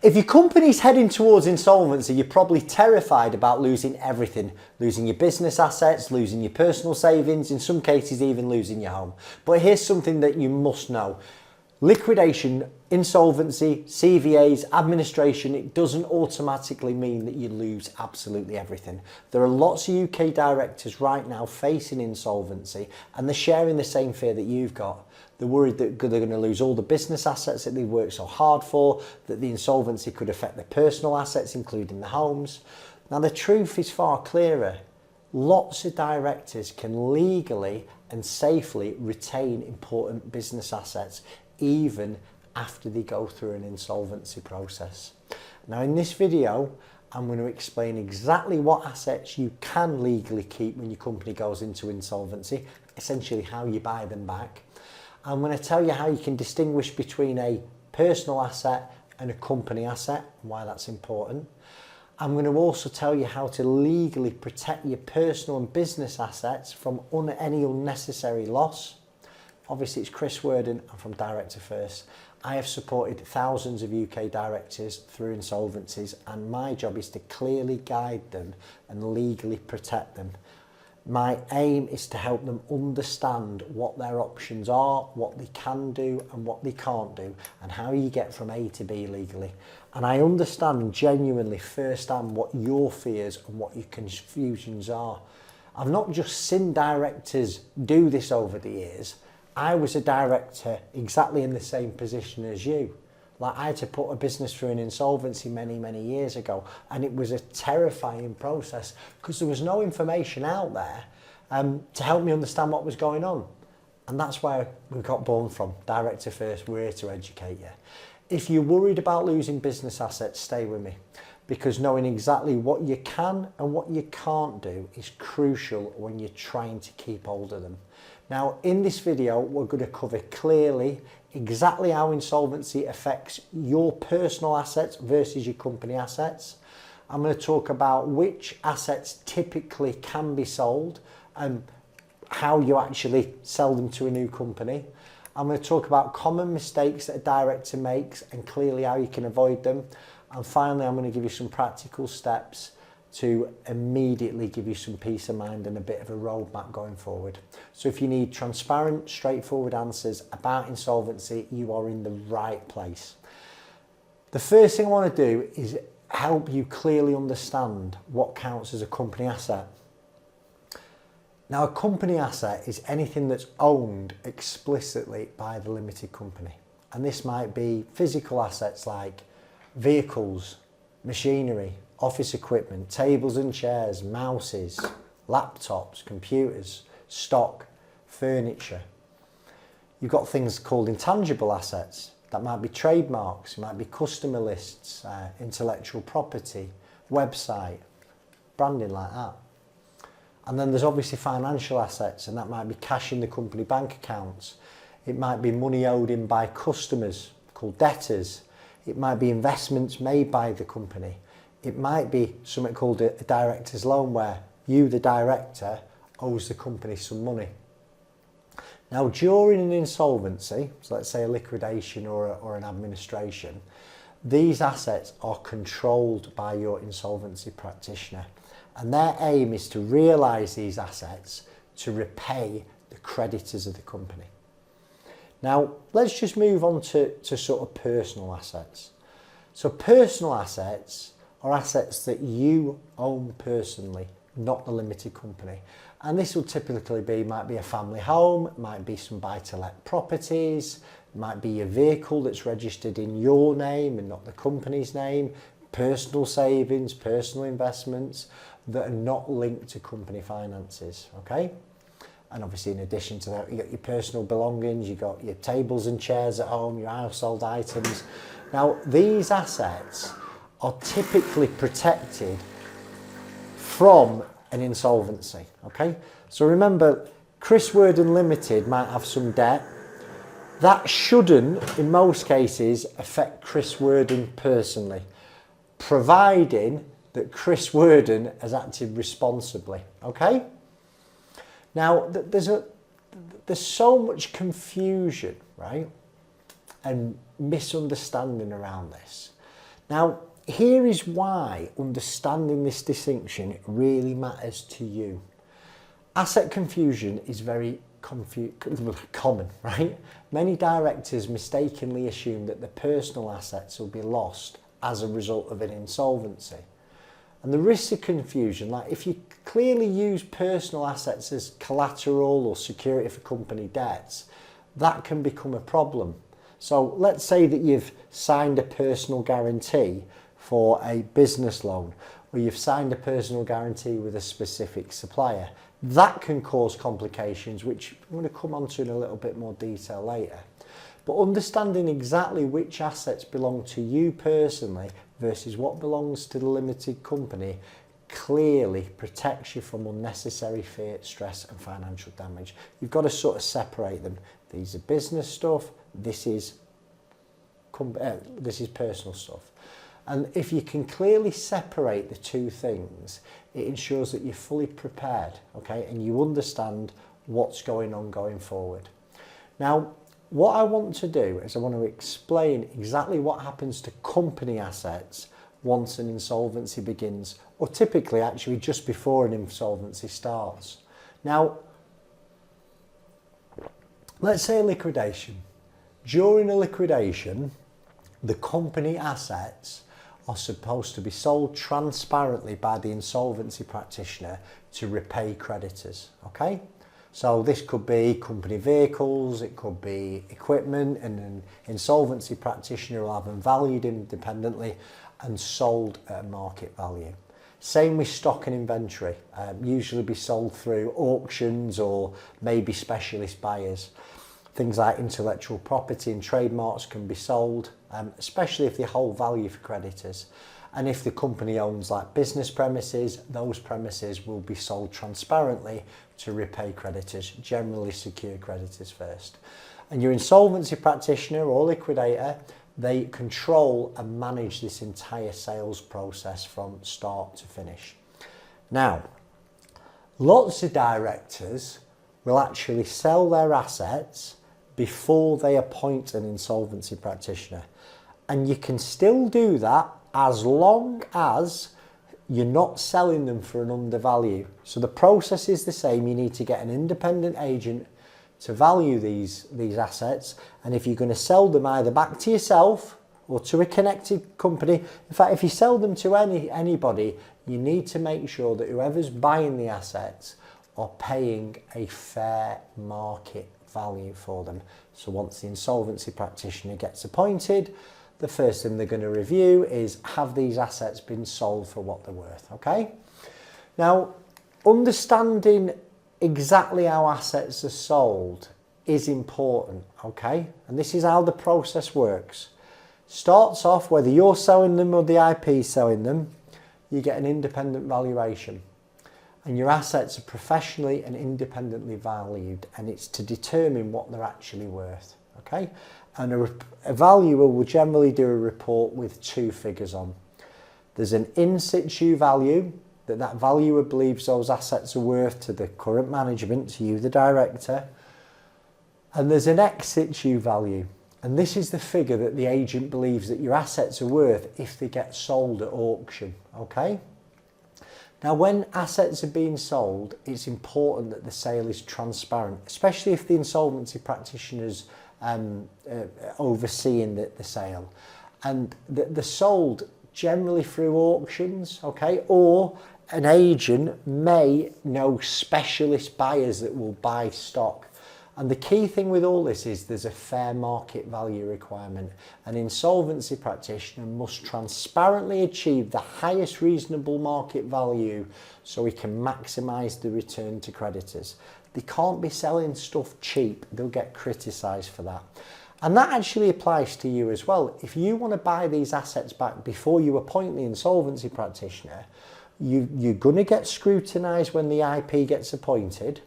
If your company's heading towards insolvency, you're probably terrified about losing everything. Losing your business assets, losing your personal savings, in some cases even losing your home. But here's something that you must know. Liquidation, insolvency, CVAs, administration, it doesn't automatically mean that you lose absolutely everything. There are lots of UK directors right now facing insolvency and they're sharing the same fear that you've got. They're worried that they're going to lose all the business assets that they've worked so hard for, that the insolvency could affect their personal assets, including the homes. Now, the truth is far clearer. Lots of directors can legally and safely retain important business assets, even after they go through an insolvency process. Now, in this video, I'm going to explain exactly what assets you can legally keep when your company goes into insolvency, essentially how you buy them back. I'm going to tell you how you can distinguish between a personal asset and a company asset and why that's important. I'm going to also tell you how to legally protect your personal and business assets from any unnecessary loss. Obviously, it's Chris Worden. I'm from Director First. I have supported thousands of UK directors through insolvencies, and my job is to clearly guide them and legally protect them. My aim is to help them understand what their options are, what they can do and what they can't do, and how you get from A to B legally. And I understand genuinely firsthand what your fears and what your confusions are. I've not just seen directors do this over the years. I was a director exactly in the same position as you. Like, I had to put a business through an insolvency many years ago, and it was a terrifying process because there was no information out there to help me understand what was going on. And that's where we got born from. Director First, we're here to educate you. If you're worried about losing business assets, stay with me, because knowing exactly what you can and what you can't do is crucial when you're trying to keep hold of them. Now, in this video, we're going to cover clearly exactly how insolvency affects your personal assets versus your company assets. I'm going to talk about which assets typically can be sold and how you actually sell them to a new company. I'm going to talk about common mistakes that a director makes and clearly how you can avoid them. And finally, I'm going to give you some practical steps to immediately give you some peace of mind and a bit of a roadmap going forward. So if you need transparent, straightforward answers about insolvency, you are in the right place. The first thing I want to do is help you clearly understand what counts as a company asset. Now, a company asset is anything that's owned explicitly by the limited company. And this might be physical assets like vehicles, machinery, office equipment, tables and chairs, mouses, laptops, computers, stock, furniture. You've got things called intangible assets. That might be trademarks, it might be customer lists, intellectual property, website, branding like that. And then there's obviously financial assets, and that might be cash in the company bank accounts. It might be money owed in by customers called debtors. It might be investments made by the company. It might be something called a director's loan, where you, the director, owes the company some money. Now, during an insolvency, so let's say a liquidation or an administration, these assets are controlled by your insolvency practitioner, and their aim is to realise these assets to repay the creditors of the company. Now, let's just move on to sort of personal assets. So personal assets are assets that you own personally, not the limited company. And this will typically be, might be a family home, it might be some buy-to-let properties, it might be your vehicle that's registered in your name and not the company's name, personal savings, personal investments that are not linked to company finances, okay? And obviously, in addition to that, you got your personal belongings, you got your tables and chairs at home, your household items. Now, these assets are typically protected from an insolvency, okay? So remember, Chris Worden Limited might have some debt. That shouldn't, in most cases, affect Chris Worden personally, providing that Chris Worden has acted responsibly, okay? Now, there's so much confusion, right, and misunderstanding around this. Now, here is why understanding this distinction really matters to you. Asset confusion is very common, right? Many directors mistakenly assume that the personal assets will be lost as a result of an insolvency. And the risks of confusion, like if you clearly use personal assets as collateral or security for company debts, that can become a problem. So let's say that you've signed a personal guarantee for a business loan, or you've signed a personal guarantee with a specific supplier. That can cause complications, which I'm going to come on to in a little bit more detail later. But understanding exactly which assets belong to you personally versus what belongs to the limited company clearly protects you from unnecessary fear, stress and financial damage. You've got to sort of separate them. These are business stuff, this is personal stuff. And if you can clearly separate the two things, it ensures that you're fully prepared, okay, and you understand what's going on going forward. Now, what I want to do is I want to explain exactly what happens to company assets once an insolvency begins, or typically actually just before an insolvency starts. Now, let's say a liquidation. During a liquidation, the company assets are supposed to be sold transparently by the insolvency practitioner to repay creditors, okay? So this could be company vehicles, it could be equipment, and an insolvency practitioner will have them valued independently and sold at a market value. Same with stock and inventory, usually be sold through auctions or maybe specialist buyers. Things like intellectual property and trademarks can be sold, especially if they hold value for creditors. And if the company owns like business premises, those premises will be sold transparently to repay creditors, generally secure creditors first. And your insolvency practitioner or liquidator, they control and manage this entire sales process from start to finish. Now, lots of directors will actually sell their assets before they appoint an insolvency practitioner. And you can still do that as long as you're not selling them for an undervalue. So the process is the same. You need to get an independent agent to value these assets, and if you're going to sell them either back to yourself or to a connected company, in fact if you sell them to anybody, you need to make sure that whoever's buying the assets are paying a fair market value for them. So once the insolvency practitioner gets appointed, the first thing they're going to review is, have these assets been sold for what they're worth, okay? Now, understanding exactly how assets are sold is important, okay? And this is how the process works. Starts off, whether you're selling them or the IP selling them, you get an independent valuation. And your assets are professionally and independently valued, and it's to determine what they're actually worth, okay? And a valuer will generally do a report with two figures on. There's an in situ value, that valuer believes those assets are worth to the current management, to you the director. And there's an ex situ value, and this is the figure that the agent believes that your assets are worth if they get sold at auction, okay? Now, when assets are being sold, it's important that the sale is transparent, especially if the insolvency practitioner's overseeing the sale. And they're sold generally through auctions, okay? Or an agent may know specialist buyers that will buy stock. And the key thing with all this is there's a fair market value requirement. An insolvency practitioner must transparently achieve the highest reasonable market value so he can maximise the return to creditors. They can't be selling stuff cheap. They'll get criticised for that. And that actually applies to you as well. If you want to buy these assets back before you appoint the insolvency practitioner, you're going to get scrutinised when the IP gets appointed.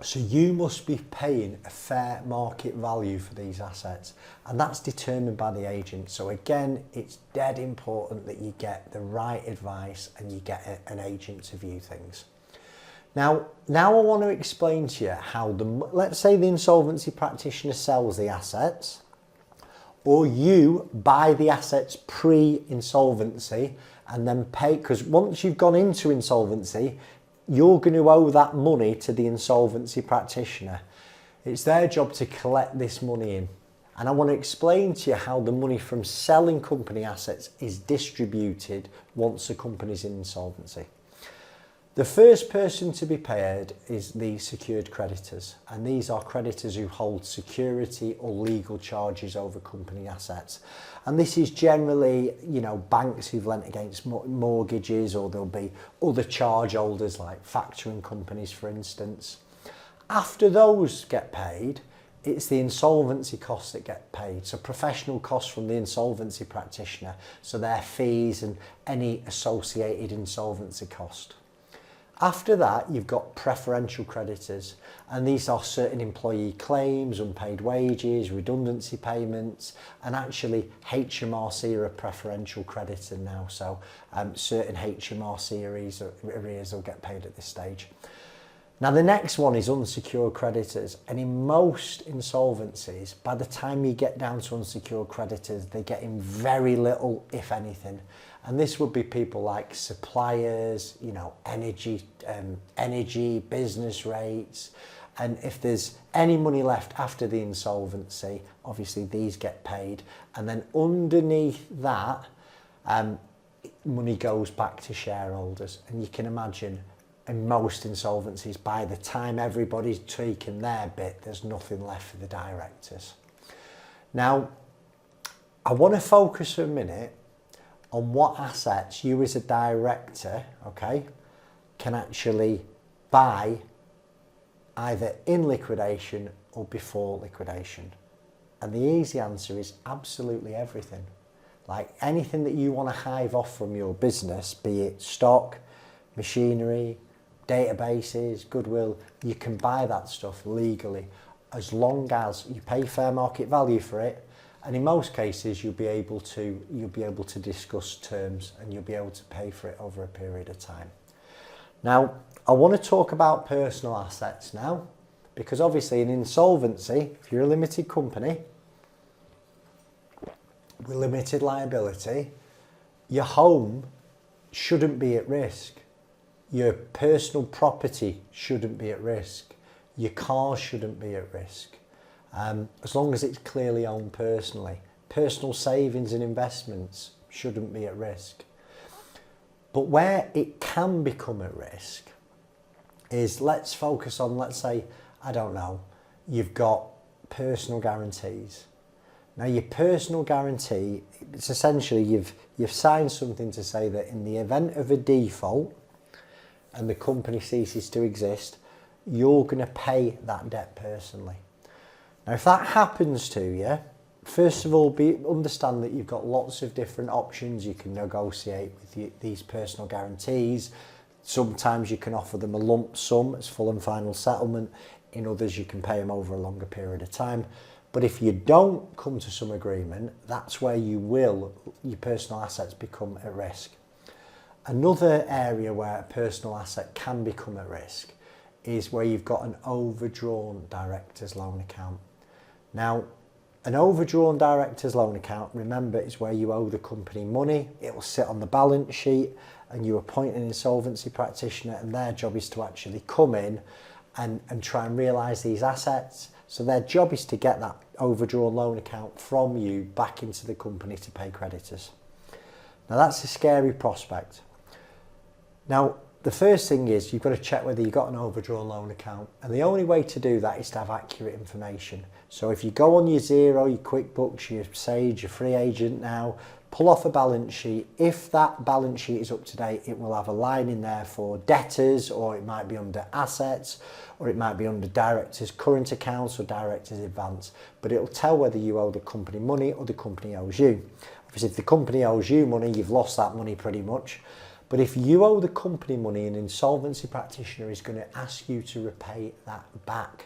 So you must be paying a fair market value for these assets, and that's determined by the agent. So again, it's dead important that you get the right advice and you get an agent to view things. Now I want to explain to you how let's say the insolvency practitioner sells the assets. or you buy the assets pre-insolvency and then pay, because once you've gone into insolvency, you're going to owe that money to the insolvency practitioner. It's their job to collect this money in. And I want to explain to you how the money from selling company assets is distributed once a company's in insolvency. The first person to be paid is the secured creditors, and these are creditors who hold security or legal charges over company assets. And this is generally, you know, banks who've lent against mortgages, or there'll be other charge holders like factoring companies, for instance. After those get paid, it's the insolvency costs that get paid. So professional costs from the insolvency practitioner, so their fees and any associated insolvency cost. After that, you've got preferential creditors, and these are certain employee claims, unpaid wages, redundancy payments, and actually HMRC are a preferential creditor now, so certain HMRC arrears will get paid at this stage. Now the next one is unsecured creditors, and in most insolvencies, by the time you get down to unsecured creditors, they're getting very little, if anything. And this would be people like suppliers, you know, energy, business rates. And if there's any money left after the insolvency, obviously these get paid. And then underneath that, money goes back to shareholders. And you can imagine in most insolvencies, by the time everybody's taken their bit, there's nothing left for the directors. Now, I want to focus for a minute on what assets you as a director, okay, can actually buy either in liquidation or before liquidation. And the easy answer is absolutely everything. Like anything that you want to hive off from your business, be it stock, machinery, databases, goodwill, you can buy that stuff legally as long as you pay fair market value for it. And in most cases, you'll be able to discuss terms, and you'll be able to pay for it over a period of time. Now, I want to talk about personal assets now, because obviously in insolvency, if you're a limited company with limited liability, your home shouldn't be at risk. Your personal property shouldn't be at risk. Your car shouldn't be at risk. As long as it's clearly owned personally. Personal savings and investments shouldn't be at risk. But where it can become at risk is, let's focus on, let's say, I don't know, you've got personal guarantees. Now your personal guarantee, it's essentially you've signed something to say that in the event of a default and the company ceases to exist, you're going to pay that debt personally. Now, if that happens to you, first of all, understand that you've got lots of different options. You can negotiate with these personal guarantees. Sometimes you can offer them a lump sum as full and final settlement. In others, you can pay them over a longer period of time. But if you don't come to some agreement, that's where your personal assets become at risk. Another area where a personal asset can become at risk is where you've got an overdrawn director's loan account. Now, an overdrawn director's loan account, remember, is where you owe the company money. It will sit on the balance sheet, and you appoint an insolvency practitioner, and their job is to actually come in and try and realise these assets. So their job is to get that overdrawn loan account from you back into the company to pay creditors. Now, that's a scary prospect. Now, the first thing is you've got to check whether you've got an overdrawn loan account, and the only way to do that is to have accurate information. So if you go on your Xero, your QuickBooks, your Sage, your Free Agent now, pull off a balance sheet. If that balance sheet is up to date, it will have a line in there for debtors, or it might be under assets, or it might be under directors' current accounts or directors' advance, but it'll tell whether you owe the company money or the company owes you. Obviously, if the company owes you money, you've lost that money pretty much. But if you owe the company money, an insolvency practitioner is going to ask you to repay that back.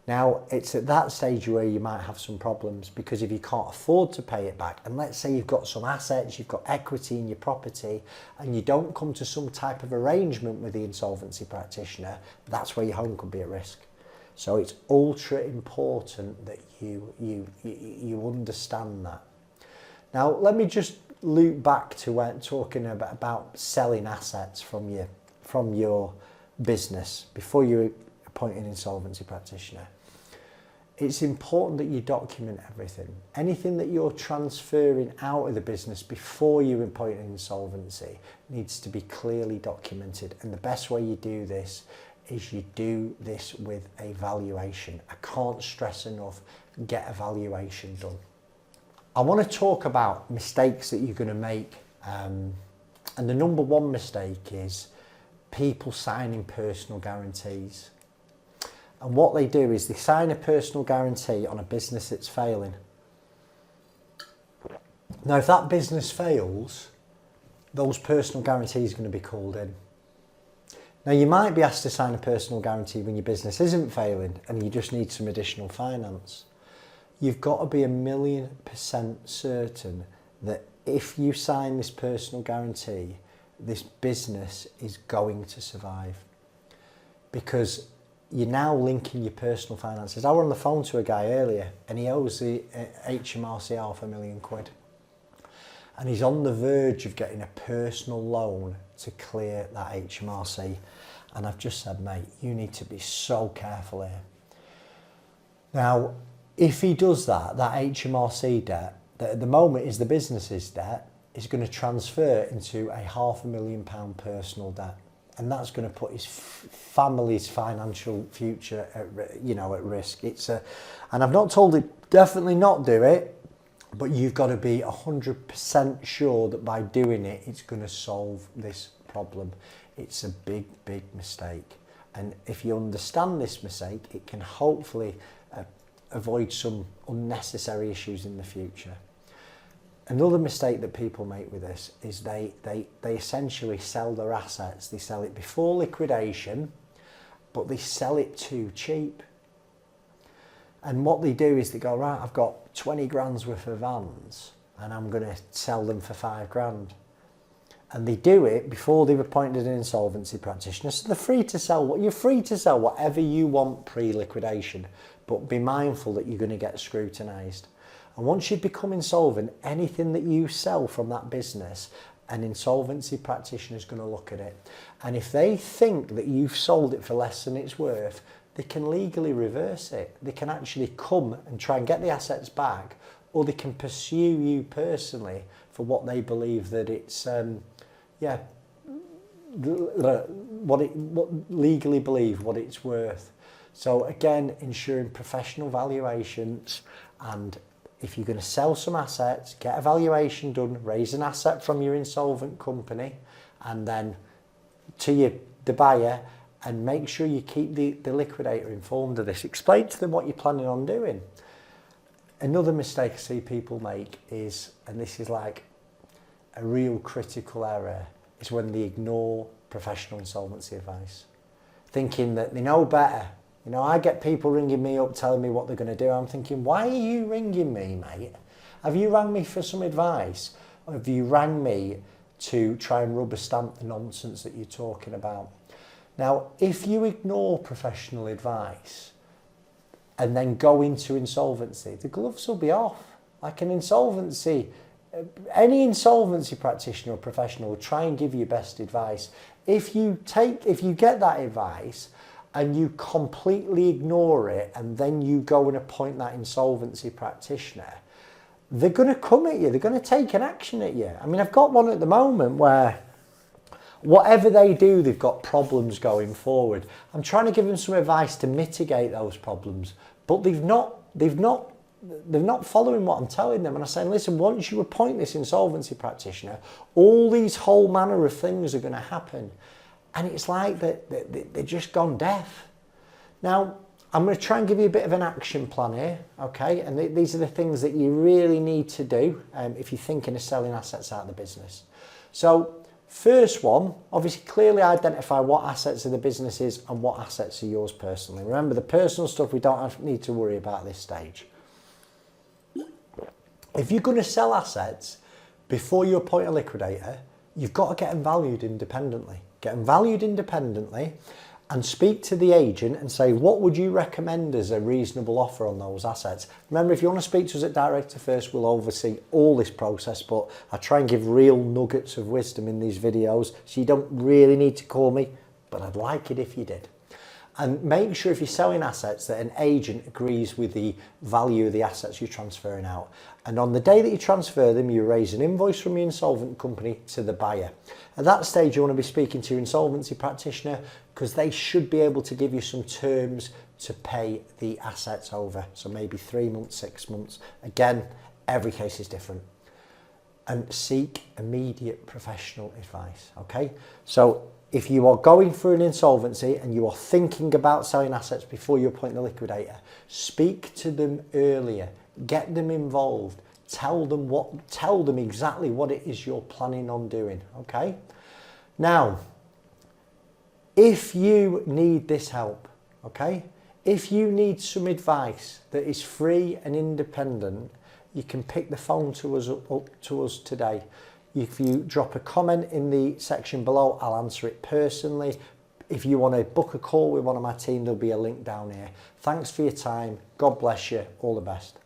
Now, it's at that stage where you might have some problems, because if you can't afford to pay it back, and let's say you've got some assets, you've got equity in your property, and you don't come to some type of arrangement with the insolvency practitioner, that's where your home could be at risk. So it's ultra important that you understand that. Now, let me just loop back to when talking about selling assets from your business before you appoint an insolvency practitioner. It's important that you document everything. Anything that you're transferring out of the business before you appoint an insolvency needs to be clearly documented. And the best way you do this is you do this with a valuation. I can't stress enough, get a valuation done. I want to talk about mistakes that you're going to make. And the number one mistake is people signing personal guarantees. And what they do is they sign a personal guarantee on a business that's failing. Now, if that business fails, those personal guarantees are going to be called in. Now, you might be asked to sign a personal guarantee when your business isn't failing and you just need some additional finance. You've got to be 1,000,000% certain that if you sign this personal guarantee, this business is going to survive. Because you're now linking your personal finances. I was on the phone to a guy earlier and he owes the HMRC £500,000. And he's on the verge of getting a personal loan to clear that HMRC. And I've just said, mate, you need to be so careful here. Now, if he does that HMRC debt, that at the moment is the business's debt, is going to transfer into a £500,000 personal debt. And that's going to put his family's financial future at risk. And I've not told him definitely not do it, but you've got to be 100% sure that by doing it, it's going to solve this problem. It's a big, big mistake. And if you understand this mistake, it can hopefully avoid some unnecessary issues in the future. Another mistake that people make with this is they essentially sell their assets. They sell it before liquidation, but they sell it too cheap. And what they do is they go, right, I've got 20 grand's worth of vans and I'm going to sell them for 5 grand. And they do it before they've appointed an insolvency practitioner. So they're free to sell. You're free to sell whatever you want pre-liquidation, but be mindful that you're going to get scrutinised. And once you become insolvent, anything that you sell from that business, an insolvency practitioner is going to look at it. And if they think that you've sold it for less than it's worth, they can legally reverse it. They can actually come and try and get the assets back, or they can pursue you personally for what they believe that it's, legally believe what it's worth. So again, ensuring professional valuations, and if you're going to sell some assets, get a valuation done, raise an asset from your insolvent company, and then to the buyer, and make sure you keep the liquidator informed of this. Explain to them what you're planning on doing. Another mistake I see people make is, and this is like a real critical error, is when they ignore professional insolvency advice, thinking that they know better. You know, I get people ringing me up telling me what they're going to do. I'm thinking, why are you ringing me, mate? Have you rang me for some advice? Or have you rang me to try and rubber stamp the nonsense that you're talking about? Now, if you ignore professional advice and then go into insolvency, the gloves will be off. Like an insolvency, any insolvency practitioner or professional will try and give you best advice. If you get that advice and you completely ignore it, and then you go and appoint that insolvency practitioner, they're going to come at you. They're going to take an action at you. I mean, I've got one at the moment where whatever they do, they've got problems going forward. I'm trying to give them some advice to mitigate those problems, but they're not following what I'm telling them. And I'm saying, listen, once you appoint this insolvency practitioner, all these whole manner of things are going to happen. And it's like they're just gone deaf. Now, I'm going to try and give you a bit of an action plan here, okay? And these are the things that you really need to do if you're thinking of selling assets out of the business. So, first one, obviously clearly identify what assets of the business is and what assets are yours personally. Remember, the personal stuff we don't need to worry about at this stage. If you're going to sell assets before you appoint a liquidator, you've got to get them valued independently. Get them valued independently, and speak to the agent and say, what would you recommend as a reasonable offer on those assets? Remember, if you want to speak to us at Director First, we'll oversee all this process, but I try and give real nuggets of wisdom in these videos, so you don't really need to call me, but I'd like it if you did. And make sure if you're selling assets that an agent agrees with the value of the assets you're transferring out. And on the day that you transfer them, you raise an invoice from your insolvent company to the buyer. At that stage, you want to be speaking to your insolvency practitioner because they should be able to give you some terms to pay the assets over. So maybe 3 months, 6 months. Again, every case is different. And seek immediate professional advice, okay? So if you are going through an insolvency and you are thinking about selling assets before you appoint the liquidator, speak to them earlier, get them involved, tell them exactly what it is you're planning on doing, okay? Now, if you need this help, okay, if you need some advice that is free and independent, you can pick the phone to us today. If you drop a comment in the section below, I'll answer it personally. If you want to book a call with one of my team, there'll be a link down here. Thanks for your time. God bless you. All the best.